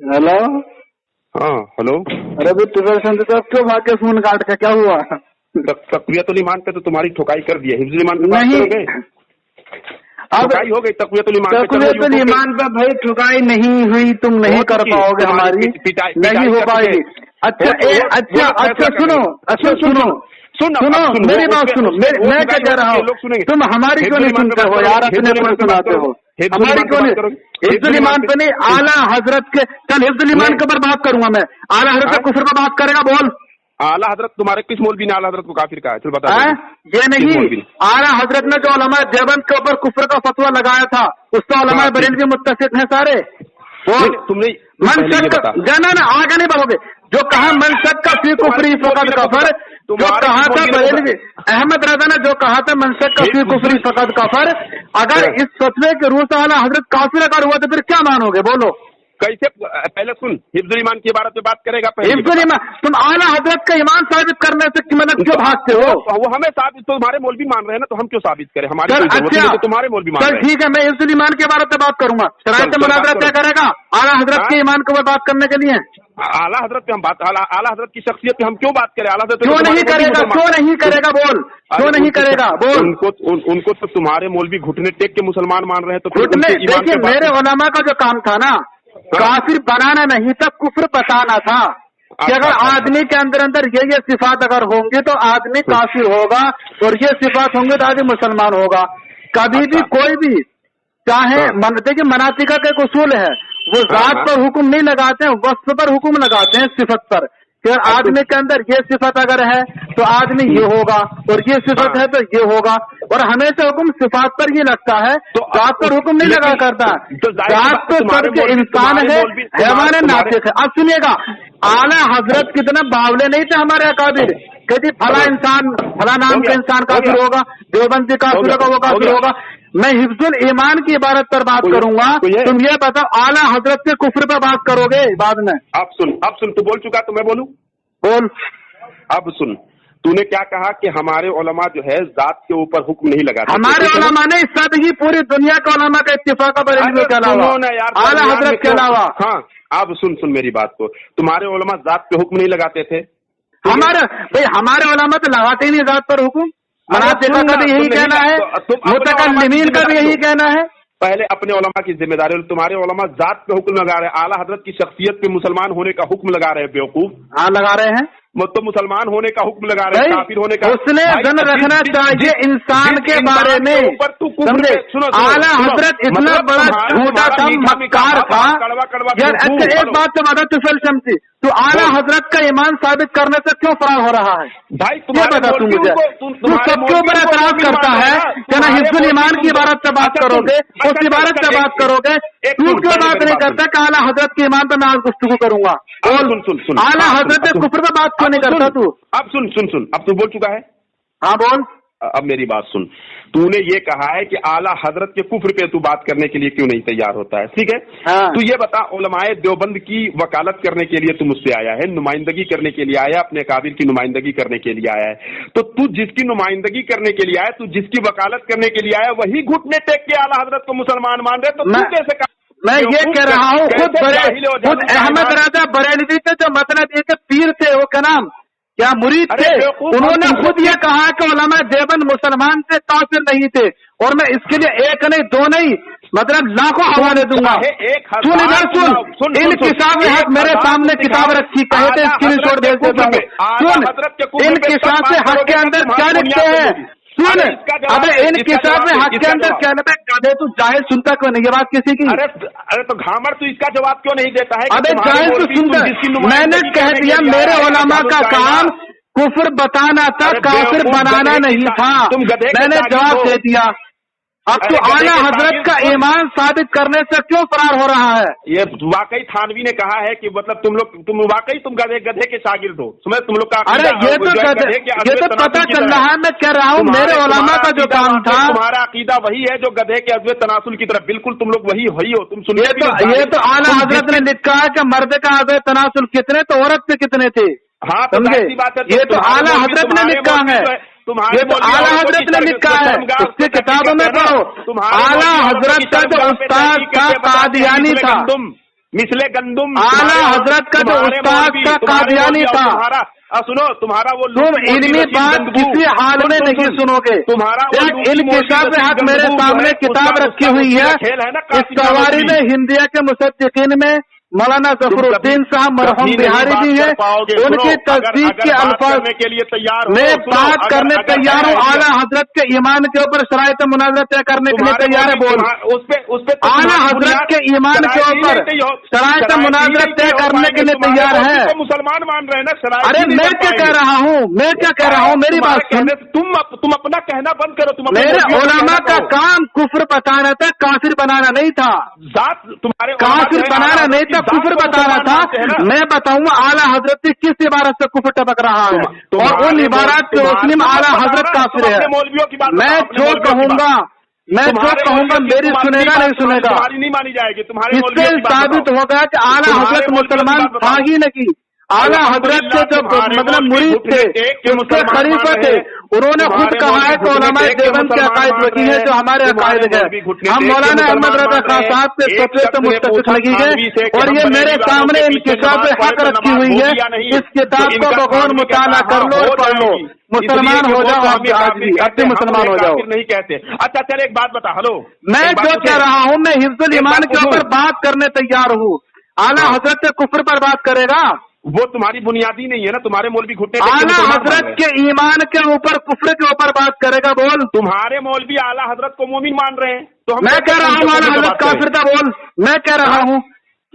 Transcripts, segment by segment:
Hello. हाँ hello. अरे भाई ट्रिगर संत साहब क्यों भाग के फोन काट के क्या हुआ? तकवीयतुल ईमान पे तो तुम्हारी ठोकाई कर दी है। हिफ्जुल ईमान पे बात नहीं करोगे? ठोकाई हो गई तकवीयतुल ईमान पे। तकवीयतुल ईमान पे भाई ठुकाई नहीं हुई, तुम नहीं कर पाओगे, हमारी नहीं हो पाएगी। अच्छा सुनो मेरी बात सुनो। मैं क्या कह रहा हूँ, तुम हमारी क्यों नहीं सुनते हो यार? अपने को सुनाते हो, हमारी क्यों नहीं? हिफ्जुल ईमान पे नहीं, आला हजरत के। कल हिफ्जुल ईमान के ऊपर बात करूंगा मैं। आला हजरत के कुफर पर बात करेगा, बोल। आला हजरत तुम्हारे किस मौलवी ने आला हजरत को काफिर कहा है? चल बता। ये नहीं, आला हजरत ने जो उलमा देवबंद के ऊपर कुफर का फतवा लगाया था, उसका उलमा बरेलवी मुत्तफिक हैं सारे। तुमने मनसक जाना ना, आगे नहीं बढ़ोगे। जो कहा मनसक का फी कुफरी फकत कफर, जो कहा था बरेलवी अहमद रजा ने जो कहा था मनसक का फी कुफरी फकत कफर, अगर इस फतवे के रूह से आला हजरत काफिर अगर हुआ तो फिर क्या मानोगे? बोलो कैसे? पहले सुन, हिफ्जुल ईमान की इबारत पे बात करेगा। हिफ्जुल ईमान, तुम आला हजरत का ईमान साबित करने से मतलब क्यों भागते हो? वो हमें साबित, तो तुम्हारे मौलवी मान रहे हैं ना, तो हम क्यों साबित करें? हमारे तो तुम्हारे मौलवी मान रहे हैं। ठीक है, मैं हिफ्जुल ईमान की इबारत पे बात करूंगा। शरायत मुनाज़रा क्या करेगा? आला हजरत के ईमान के ऊपर बात करने के लिए। आला हजरत पे हम बात, आला हजरत की शख्सियत पे हम क्यों बात करें? आला हजरत क्यों नहीं करेगा? क्यों नहीं करेगा? बोल, क्यों नहीं करेगा? बोल। उनको तो तुम्हारे मौलवी घुटने टेक के मुसलमान मान रहे हैं, तो घुटने देखिए, मेरे उलमा का जो काम था ना, काफिर बनाना नहीं था, कुफ्र बताना था कि अगर आदमी के अंदर ये सिफात अगर होंगी तो आदमी काफिर होगा, और ये सिफात होंगे तो आदमी मुसलमान होगा। कभी भी कोई भी चाहे देखिए, मनातिका का एक उसूल है, वो जात पर हुक्म नहीं लगाते हैं, वस्फ पर हुक्म लगाते हैं, सिफत पर। कि आदमी के अंदर ये सिफत अगर है तो आदमी ये होगा, और ये सिफत है तो ये होगा, और हमेशा हुक्म सिफात पर ही लगता है, तो जात पर हुक्म नहीं लगा करता। जात तो सबके इंसान है, हैवान नातिक है। अब सुनिएगा, आला हजरत कितना बावले नहीं थे हमारे अकाबिर, कहती फला इंसान, फला नाम का इंसान काफिर होगा, देवबंदी काफिर होगा, वो काफिर होगा। मैं हिफ्जुल ईमान की इबारत पर बात करूंगा, तुम ये बताओ आला हजरत के कुफ्र पर बात करोगे बाद में? अब सुन, तू बोल चुका तो मैं बोलूं? बोल। अब सुन, तूने क्या कहा कि हमारे उलमा जो है जात के ऊपर हुक्म नहीं लगाते। हमारे उलमा नहीं, सब ही पूरी दुनिया के उलमा का इत्तिफाक के अलावा, आला हजरत के अलावा। हाँ, अब सुन मेरी बात को, तुम्हारे उलमा जात पे हुक्म नहीं लगाते थे? हमारे उलमा तो लगाते ही नहीं जात पर हुक्म। मनातिका का भी यही कहना है, मुतकल्लिमीन का भी यही कहना है। पहले अपने उलमा की जिम्मेदारी, तुम्हारे उलमा जात पे हुक्म लगा रहे हैं, आला हजरत की शख्सियत पे मुसलमान होने का हुक्म लगा रहे हैं। बेवकूफ। हाँ, लगा रहे हैं, तो मुसलमान होने का हुक्म लगा रहे हैं, काफिर होने का। उसने जन रखना चाहिए इंसान के बारे में। समझे? आला हजरत इतना बड़ा झूठा था, मक्कार था यार। अच्छा, एक बात तो बता, तू समझी, तो आला हजरत का ईमान साबित करने से क्यों फरार हो रहा है? भाई ये बता तू मुझे। तू सबके ऊपर एतराज करता है कि ना हिफ्जुल ईमान की इबारत से बात करोगे, उस इबारत से बात करोगे, तू क्यों बात नहीं करता कि आला हजरत के ईमान पर मैं आज गुफ्तगू करूंगा? सुन, आला हजरत कुफ्र पर बात क्यों नहीं करता तू? अब सुन, अब तू बोल चुका है। हाँ बोल। अब मेरी बात सुन, तूने ये कहा है कि आला हजरत के कुफ्र पे तू बात करने के लिए क्यों नहीं तैयार होता है? ठीक है, हाँ। तू ये बता, उलमाए देवबंद की वकालत करने के लिए तू मुझसे आया है, नुमाइंदगी करने के लिए आया, अपने काबिल की नुमाइंदगी करने के लिए आया है। तो तू जिसकी नुमाइंदगी करने के लिए आया, तू जिसकी वकालत करने के लिए आया, वही घुटने टेक के आला हजरत को मुसलमान मान रहे, तो तू कैसे? मैं ये कह रहा हूँ, खुद अहमद रजा बरेलवी के जो मतलब ये पीर थे, वो क्या नाम, क्या मुरीद थे, उन्होंने खुद ये कहा कि उलमा देवबंद मुसलमान थे, काफिर नहीं थे। और मैं इसके लिए एक नहीं, दो नहीं, मतलब लाखों हवाले दूंगा। सुन इधर सुन, इन किताब में मेरे सामने किताब रखी, कहे थे स्क्रीनशॉट भेज देता हूँ। सुन, इन किताब से हक के अंदर क्या लिखते हैं? सुन, अबे इन किताब में हक के अंदर क्या लिखा है? गधे, तू जाहिल सुनता क्यों नहीं ये बात किसी की? अरे तो घामर, तू इसका जवाब क्यों नहीं देता है? अबे जाहिल तू सुनता, मैंने कह दिया मेरे उलमा का काम कुफ्र बताना था, काफिर बनाना नहीं था। मैंने जवाब दे दिया। अब तो आला हजरत का ईमान साबित करने से क्यों फरार हो रहा है? ये वाकई थानवी ने कहा है कि मतलब तुम वाकई गधे के शागिर्द हो। तुम लोग का, अरे ये तो पता चल रहा है। मैं कह रहा हूँ मेरे उलमा का जो काम था, तुम्हारा अकीदा वही है जो गधे के अज़्वे तनासुल की तरफ, बिल्कुल तुम लोग वही हो। तुम सुनिए, ये तो आला हजरत ने लिखा है कि मर्द का अज़्वे तनासुल कितने, तो औरत पे कितने थे। हाँ, समझे? ये तो आला हजरत ने लिखा है, ये तो आला हजरत ने लिखा है, उसकी किताबों में पढ़ो। आला हजरत का जो उस्ताद था कादियानी था, मिसले गंदुम आला हजरत का जो उस्ताद था कादियानी था। सुनो, तुम्हारा वो तुम इल्मी बात किसी हाल में नहीं सुनोगे। तुम्हारा इनकिशाफ हक मेरे सामने किताब रखी हुई है, इस सवारी में हिंदिया के मुसद्दिकीन में मौलाना जफरुद्दीन साहब मरहूम बिहारी जी हैं, उनकी तस्दीक के अल्फाज के लिए तैयार मैं बात करने तैयार हूँ। आला हजरत के ईमान के ऊपर शराइत मुनाज़रा तय करने के लिए तैयार है। बोल, उस पे आला हजरत के ईमान के ऊपर शराइत मुनाज़रा तय करने के लिए तैयार है। मुसलमान मान रहे हैं ना। अरे मैं क्या कह रहा हूँ, मैं क्या कह रहा हूँ, मेरी बात सुन। तुम अपना कहना बंद करो। मेरे उलमा का काम कुफ्र बताना था, काफिर बनाना नहीं था। तुम्हारे काफिर बनाना नहीं था, कुफ्र बताना था। मैं बताऊंगा आला हजरत की किस इबारत से कुफ्र टपक रहा है, और उन इबारत के मुस्लिम आला हजरत काफिर है। मैं जो कहूंगा मेरी सुनेगा नहीं सुनेगा, नहीं मानी जाएगी। इससे साबित होगा कि आला हजरत मुसलमान था ही नहीं। आला हजरत के जो मतलब मुरीद थे, उसके खलीफा थे, उन्होंने खुद कहा है कि उलमाए देवबंद के अकायद वही है जो हमारे अकायद है। हम मौलाना अहमद रजा खान साहब के फतवे से मुस्तफिद लगी है, और ये मेरे सामने इनकिशाफ हक रखी हुई है। इस किताब को बगौर मुताला कर लो और पढ़ लो, मुसलमान हो जाओ। आप आज भी मुसलमान हो जाओ। नहीं कहते। अच्छा चल एक बात बता। हेलो, मैं जो कह रहा हूँ, मैं हिफ्जुल ईमान के ऊपर बात करने तैयार हूँ। आला हजरत से कुफ्र पर बात करेगा, वो तुम्हारी बुनियादी नहीं है ना। तुम्हारे मौलवी घुटने आला हजरत के ईमान के ऊपर कुफ्र के ऊपर बात करेगा। बोल, तुम्हारे मौलवी आला हजरत को मोमिन मान रहे हैं, तो मैं कह रहा हूँ आला हजरत काफिर था। बोल, मैं कह रहा हूँ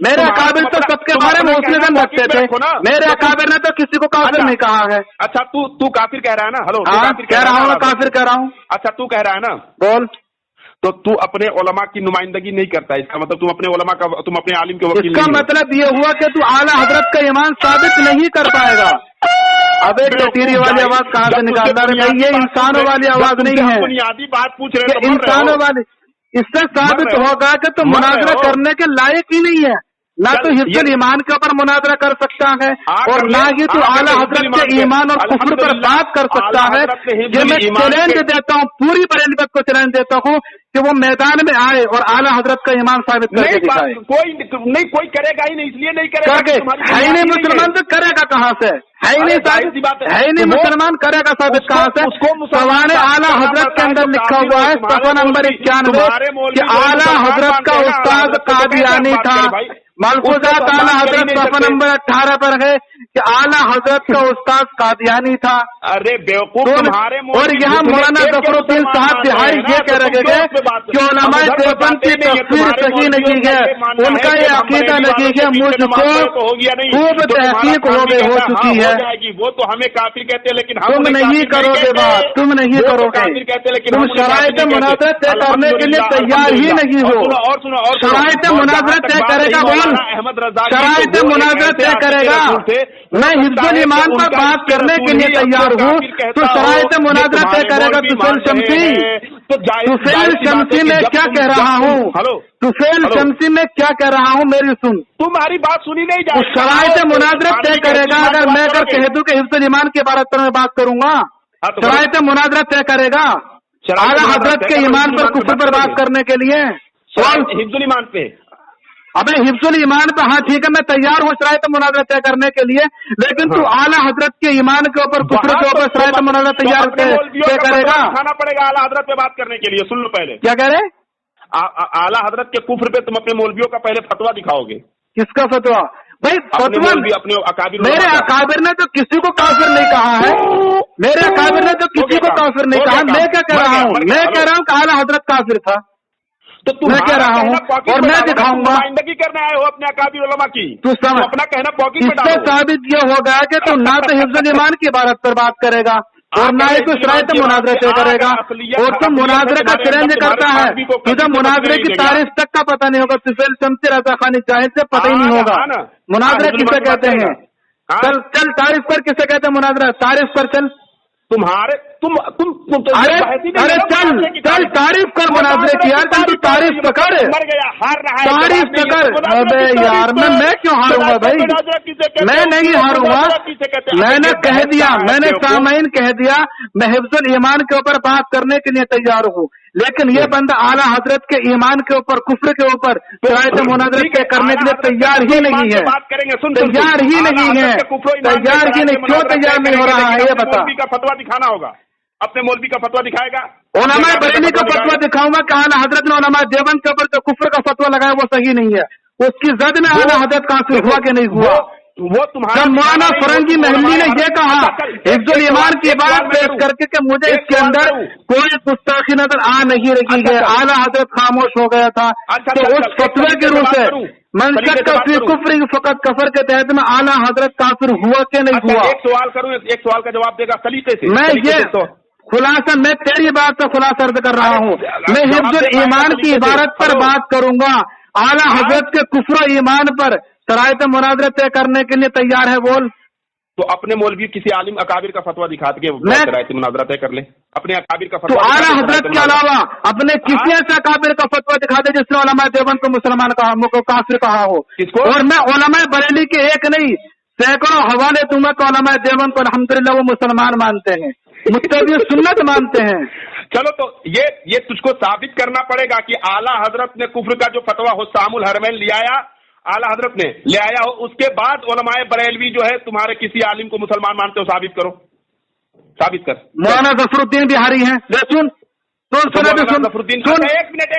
मेरे अकाबिर तो सबके बारे में मुस्लिम रखते थे। मेरे अकाबिर ने तो किसी को काफिर नहीं कहा है। अच्छा तू काफिर कह रहा है ना। हेलो, कह रहा हूँ, काफिर कह रहा हूँ। अच्छा तू कह रहा है ना। बोल, तो तू अपने उलमा की नुमाइंदगी नहीं करता, इसका मतलब तुम अपने आलिम के वकील। इसका मतलब ये हुआ कि तू आला हजरत का ईमान साबित नहीं कर पाएगा। अब एक टीरी वाली आवाज कहाँ से निकालता है? ये इंसानों वाली आवाज नहीं है, बुनियादी बात पूछ रहे हैं इंसानों वाली। इससे साबित होगा कि तुम मुनाजरा करने के लायक ही नहीं है। ना तो हिफ्जुल ईमान के ऊपर मुनाजरा कर सकता है, और ना ही तो आला हजरत के ईमान और कुफ्र पर बात कर सकता है। ये मैं चैलेंज देता हूँ, पूरी बरेलवियत को चैलेंज देता हूँ कि वो मैदान में आए और आला हजरत का ईमान साबित करके दिखाए। कोई करेगा ही नहीं, इसलिए नहीं करेगा। है ही नहीं मुसलमान, तो करेगा कहाँ से? है ही नहीं साबित, है ही नहीं मुसलमान, करेगा साबित कहाँ से? सवाने आला हजरत के अंदर लिखा हुआ है, सफा नंबर 91, कि आला हजरत का उस्ताद कादियानी था। मलफूजात आला हजरत सफा नंबर 18 पर है कि आला हजरत का उस्ताद कादियानी था। अरे बेवकूफ, और यहाँ मौलाना जफरुद्दीन साहब बिहारी ये कह रहे थे कि उलमाए देवबंद की तफसीर सही नहीं है, उनका ये अकीदा नहीं है, मुझको खूब तहकीक हो चुकी है। वो तो हमें काफिर कहते हैं, लेकिन तुम नहीं करोगे बात, तुम नहीं करोगे। तुम शराइत मुनाज़रा तय करने के लिए तैयार ही नहीं हो। और सुनो, शराइत मुनाज़रा तय करेगा। बोल, शराइत मुनाज़रा तय करेगा। मैं हिफ्जुल ईमान पर बात करने के लिए तैयार हूँ, तो शराइत मुनाज़रा तय करेगा। तुफैल शमसी में क्या कह रहा हूँ? तुफैल शमसी में क्या कह रहा हूँ, मेरी सुन। तुम्हारी बात सुनी नहीं जाती। शराइत मुनाज़रा तय करेगा। अगर मैं कह दूं कि हिफ्जुल ईमान के बारे में बात करूंगा, शराइत मुनाज़रा तय करेगा आला हजरत के ईमान पर कुफ्र पर बात करने के लिए। हिफ्जुल ईमान पे, अबे हिफ्जुल ईमान पे, हाँ ठीक है, मैं तैयार हूँ शराइत मुनाज़रा तय करने के लिए, लेकिन तू आला हजरत के ईमान के ऊपर कुफ्र के ऊपर शराइत मुनाज़रा तैयार तय करेगा। खाना पड़ेगा आला हजरत पे बात करने के लिए। सुन लो पहले क्या कह रहे? आला हजरत के कुफ्र पे तुम अपने मौलवियों का पहले फतवा दिखाओगे। किसका फतवा? भाई फतवा अपने अकाबिर, मेरे अकाबिर ने तो किसी को काफिर नहीं कहा है। मेरे अकाबिर ने तो किसी को काफिर नहीं कहा। मैं क्या कह रहा हूँ? मैं कह रहा हूँ कि आला हजरत काफिर था, तो मैं कह रहा हूँ, और मैं दिखाऊंगा। नुमाइंदगी करने आए हो अपने अकाबिर उलमा की, तू समझ। अपना कहना पॉकेट में इससे साबित ये होगा कि तू ना तो हिफ्जुल ईमान की इबारत पर बात करेगा, और ना ही तो शराइत मुनाज़रा तय करेगा, और तुम मुनाज़रे का चैलेंज करता है। तुझे मुनाज़रे की तारीफ तक का पता नहीं होगा। तुफैल शमसी, रज़ा खान जाहिद से पता ही नहीं होगा मुनाज़रा किसे कहते हैं। चल तारीफ कर, किसे कहते हैं मुनाज़रा? तारीफ कर, चल। तुम्हारे तुम अरे चल तारीफ कर मुनाज़रे की यार। तुम तो तारीफ तो कर, मर गया, हार रहा है, तारीफ तो कर। अबे यार, मैं क्यों हारूंगा भाई? मैं नहीं हारूंगा। मैंने कह दिया, मैंने सामईन कह दिया, मैं हिफ्जुल ईमान के ऊपर बात करने के लिए तैयार हूँ। لیکن یہ بندہ اعلیٰ حضرت کے ایمان کے اوپر کفر کے اوپر شرائط مناظرت طے کرنے کے لیے تیار ہی نہیں ہے، تیار ہی نہیں ہے، تیار ہی نہیں، کیوں تیار نہیں ہو رہا ہے یہ بتا۔ مولوی کا فتویٰ دکھانا ہوگا، اپنے مولوی کا فتویٰ دکھائے گا۔ علماء بریلی کا فتویٰ دکھاؤں گا کہ اعلیٰ حضرت نے علماء دیوبند کے اوپر جو کفر کا فتویٰ لگایا وہ صحیح نہیں ہے، اس کی زد میں اعلیٰ حضرت کافر ہوا کہ نہیں ہوا؟ وہ تمہارا مولانا فرنگی محلی نے یہ کہا حفظ الایمان کی عبارت پیش کر کے کہ مجھے اس کے اندر کوئی گستاخی نظر آ نہیں رہی ہے، اعلیٰ حضرت خاموش ہو گیا تھا، تو اس فتوے کی روح سے منشق کا فی کفر فقط کفر کے تحت میں اعلیٰ حضرت کافر ہوا کہ نہیں ہوا؟ ایک سوال کروں، ایک سوال کا جواب دے گا سلیقے سے۔ میں یہ خلاصہ، میں تیری بات کا خلاصہ عرض کر رہا ہوں، میں حفظ الایمان کی عبارت پر بات کروں گا، اعلیٰ حضرت کے کفر و ایمان پر شرائط مناظرت طے کرنے کے لیے تیار ہے بول؟ تو اپنے مولوی کسی عالم اکابر کا فتویٰ دکھا کے شرائط مناظرت طے کر لے، اپنے اکابر کا تو فتویٰ۔ اعلیٰ حضرت کے علاوہ اپنے کسی ایسے اکابر کا فتویٰ دکھا دے جس نے علماء دیوبند کو مسلمان کہا، کافر کہا ہو، اور میں علماء بریلی کے ایک نہیں سینکڑوں حوالے دوں گا کہ علماء دیوبند کو الحمدللہ وہ مسلمان مانتے ہیں، متبع سنت مانتے ہیں۔ چلو تو یہ تجھ کو ثابت کرنا پڑے گا کہ اعلیٰ حضرت نے کفر کا جو فتویٰ حسام الحرمین لے آیا، اعلیٰ حضرت نے لے آیا ہو، اس کے بعد علماء بریلوی جو ہے تمہارے کسی عالم کو مسلمان مانتے ہو، ثابت کرو، ثابت کر۔ مولانا ظفر الدین بہاری ہیں، سن ظفر الدین، ایک منٹ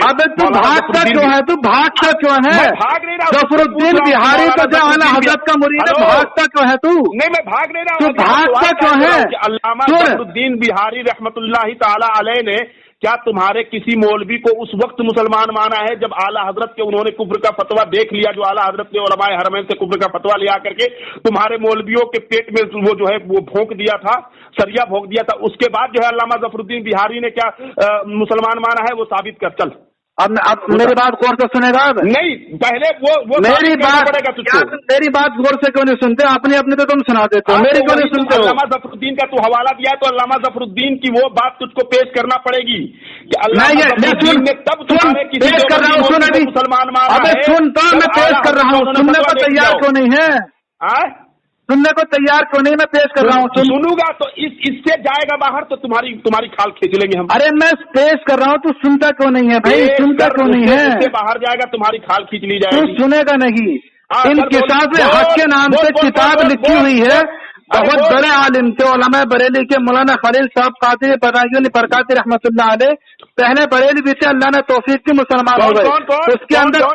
ابے تو بھاگتا کیوں ہے؟ تو بھاگتا کیوں ہے؟ بھاگ نہیں رہا، ظفر الدین بہاری تو جو اعلیٰ حضرت کا مرید ہے، بھاگتا کیوں ہے تو؟ نہیں میں بھاگ نہیں رہا تو بھاگتا کیوں ہے؟ علامہ ظفر الدین بہاری رحمت اللہ تعالی علیہ نے کیا تمہارے کسی مولوی کو اس وقت مسلمان مانا ہے جب اعلیٰ حضرت کے انہوں نے کفر کا فتویٰ دیکھ لیا، جو اعلیٰ حضرت نے علماء حرمین سے کفر کا فتویٰ لے آ کر کے تمہارے مولویوں کے پیٹ میں وہ جو ہے وہ بھونک دیا تھا، سریا بھونک دیا تھا، اس کے بعد جو ہے علامہ ظفر الدین بہاری نے کیا مسلمان مانا ہے وہ ثابت کر چل۔ اب میری بات غور سے سنے گا؟ نہیں، پہلے وہ میری بات غور سے کیوں نہیں سنتے؟ اپنے تو تم سنا دیتے ہو، میری کیوں نہیں سنتے ہو؟ علامہ ظفر الدین کا تو حوالہ دیا ہے تو علامہ ظفر الدین کی وہ بات تجھ کو پیش کرنا پڑے گی کہ علامہ ظفر الدین نے تب تمہارے کسی مسلمان مانا ہے۔ سنتا میں پیش کر رہا ہوں، سننے کو تیار کیوں نہیں ہے؟ سننے کو تیار کیوں نہیں؟ میں پیش کر رہا ہوں، سنوں گا تو اس سے جائے گا باہر تو تمہاری کھال کھینچ لیں گے ہم۔ ارے میں پیش کر رہا ہوں، تو سنتا کیوں نہیں ہے بھائی؟ سنتا کیوں نہیں ہے؟ باہر جائے گا تمہاری کھال کھینچ لی جائے گی، سنے گا نہیں۔ ان کتاب حق کے نام سے کتاب لکھی ہوئی ہے، بہت بڑے عالم تھے علماء بریلی کے، مولانا خلیل صاحب قادری برکاتی رحمۃ اللہ علیہ، پہلے بریلی بھی تھے، اللہ نے توفیق کی مسلمان ہو گئے۔ اس کے اندر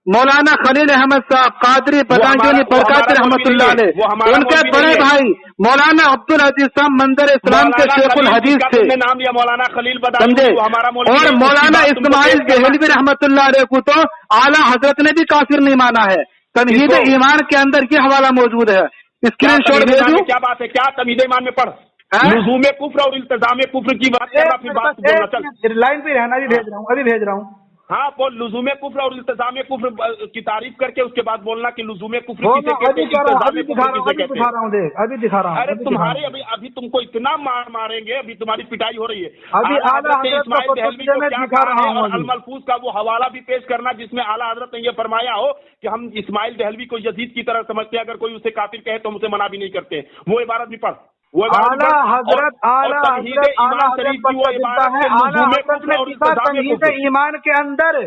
مولانا خلیل احمد صاحب قادری بدانجونی برکات رحمۃ اللہ علیہ، ان کے بڑے بھائی مولانا عبدالعزیز صاحب منظر اسلام کے شیخ الحدیث تھے، نام لیا مولانا خلیل سمجھے، اور مولانا اسماعیل دہلوی رحمۃ اللہ علیہ کو تو اعلیٰ حضرت نے بھی کافر نہیں مانا ہے۔ تمہید ایمان کے اندر یہ حوالہ موجود ہے، اسکرین شاٹ بھیجو۔ کیا بات ہے؟ کیا تمہید ایمان میں پڑھ، لزوم کفر اور التزام کفر کی بات کرنا، پھر بات بولنا چل، لائن پہ رہنا، ابھی بھیج رہا ہوں، ابھی بھیج رہا ہوں۔ ہاں بول، لزوم کفر اور التزام کفر کی تعریف کر کے اس کے بعد بولنا کہ لزوم کفر کسے کہتے ہیں، التزام کفر کسے کہتے ہیں۔ ابھی دکھا رہا ہوں۔ ارے تمہارے ابھی تم کو اتنا ماریں گے، ابھی تمہاری پٹائی ہو رہی ہے۔ ابھی حضرت اسماعیل دہلوی کو کیا کہا ہے اور الملفوظ کا وہ حوالہ بھی پیش کرنا جس میں اعلیٰ حضرت نے یہ فرمایا ہو کہ ہم اسماعیل دہلوی کو یزید کی طرح سمجھتے ہیں، اگر کوئی اسے کافر کہے تو ہم اسے منع بھی نہیں کرتے، وہ عبارت بھی پڑھ۔ ایمان کے اندر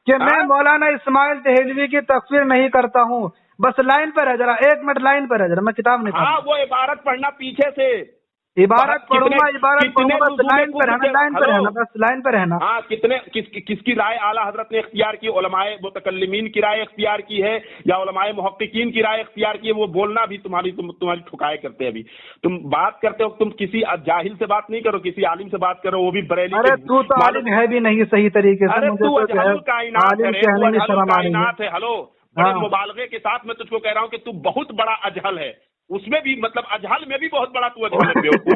کہ میں مولانا اسماعیل دہلوی کی تکفیر نہیں کرتا ہوں، بس لائن پر ہے، ذرا 1 منٹ لائن پر ہے، ذرا میں کتاب نہیں پڑھا۔ ہاں وہ عبارت پڑھنا پیچھے سے، عبارت پڑھوں گا، بس لائن پر رہنا، بس لائن پر رہنا۔ ہاں کس کی رائے اعلیٰ حضرت نے اختیار کی؟ علماء متکلمین کی رائے اختیار کی ہے یا علماء محققین کی رائے اختیار کی ہے؟ وہ بولنا بھی تمہاری ٹھکائے کرتے ہیں۔ ابھی تم بات کرتے ہو، تم کسی جاہل سے بات نہیں کرو، کسی عالم سے بات کرو، وہ بھی بریلی۔ ارے تو عالم ہے بھی نہیں صحیح طریقے سے، کائنات ہے۔ ہلو، بڑے مبالغے کے ساتھ میں تجھ کو کہہ رہا ہوں کہ تو بہت بڑا اجہل ہے، اس میں بھی مطلب اجہل میں بھی بہت بڑا تو اجہل ہے۔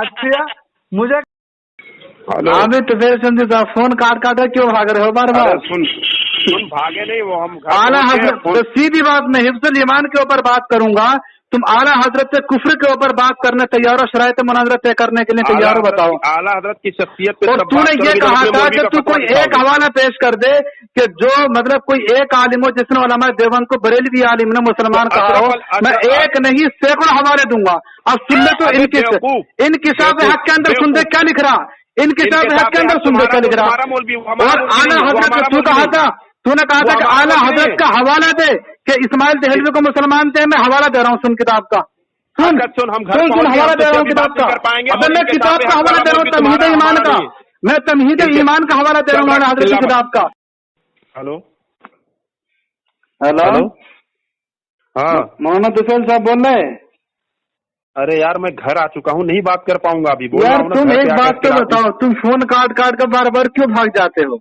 اچھا مجھے عابد صاحب فون کاٹ کیوں بھاگ رہے ہو بار بار؟ سن بھاگے نہیں، وہ ہم اعلیٰ حضرت سیدھی بات میں حفظ الایمان کے اوپر بات کروں گا، تم اعلیٰ حضرت سے کفر کے اوپر بات کرنے تیار ہو، شرائط مناظرت طے کرنے کے لیے تیار ہو؟ بتاؤ۔ اعلیٰ حضرت کی شخصیت پہ اور تو نے یہ کہا تھا کہ تو کوئی ایک حوالہ پیش کر دے کہ जो मतलब कोई एक आलिम हो जिसने उलमा देवबंद को बरेलवी आलिम ने मुसलमान कहा हो, मैं एक नहीं सैकड़ों हवाले दूंगा। अब सुन ले तो इन किताब हक के अंदर सुन दे क्या लिख रहा, इन किताब हक के अंदर सुन दे क्या लिख रहा। और आला हजरत तू कहा था, तूने कहा था कि आला हजरत का हवाला दे कि इस्माइल दहलवी को मुसलमान थे, मैं हवाला दे रहा हूँ, सुन किताब का, सुन हवाला दे रहा हूँ किताब का। अब मैं किताब का हवाला दे रहा हूँ, तमहीद ईमान का, मैं तमहीद ईमान का हवाला दे रहा हूँ आला हजरत की किताब का। हेलो हेलो, हाँ मोहम्मद हुसैन साहब बोल रहे हैं? अरे यार मैं घर आ चुका हूँ, नहीं बात कर पाऊंगा अभी। यार तुम एक बात तो बताओ, तुम फोन काट काट कर बार बार क्यों भाग जाते हो?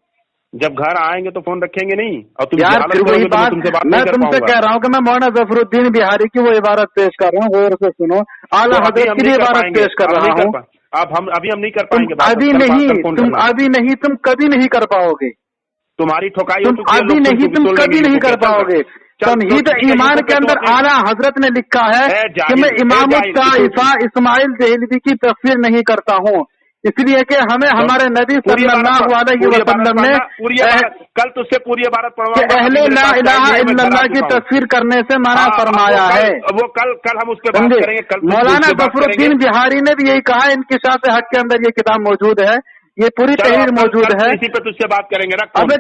जब घर आएंगे तो फोन रखेंगे नहीं, और तुम यार फिर वही बात, मैं तुमसे कह रहा हूँ कि मैं मौलाना जफरुद्दीन बिहारी की वो इबारत पेश कर रहा हूँ, गौर से सुनो। आला हजरत की इबारत पेश कर रहा हूँ। अब हम नहीं कर पाएंगे, अभी नहीं, तुम अभी नहीं, तुम कभी नहीं कर पाओगे, तुम्हारी ठोकाई तुम अभी नहीं, तुम कभी नहीं कर पाओगे। तमहीद ईमान के अंदर आला हजरत ने लिखा है कि मैं इमाम ताइफा इस्माइल दहलवी की तस्वीर नहीं करता हूँ, इसलिए कि हमें हमारे नबी सल्लल्लाहु अलैहि वसल्लम ने कल तुझसे पूरी इबारत पढ़वा अहले ला इलाहा इल्लल्लाह की तस्वीर करने से मना फरमाया है। वो कल हम उस पर बात करेंगे। मौलाना जफरुद्दीन बिहारी ने भी यही कहा, इनकिशाफ हक के अंदर ये किताब मौजूद है, ये पूरी तहरीर मौजूद है। इसी पे तुझसे बात करेंगे। अब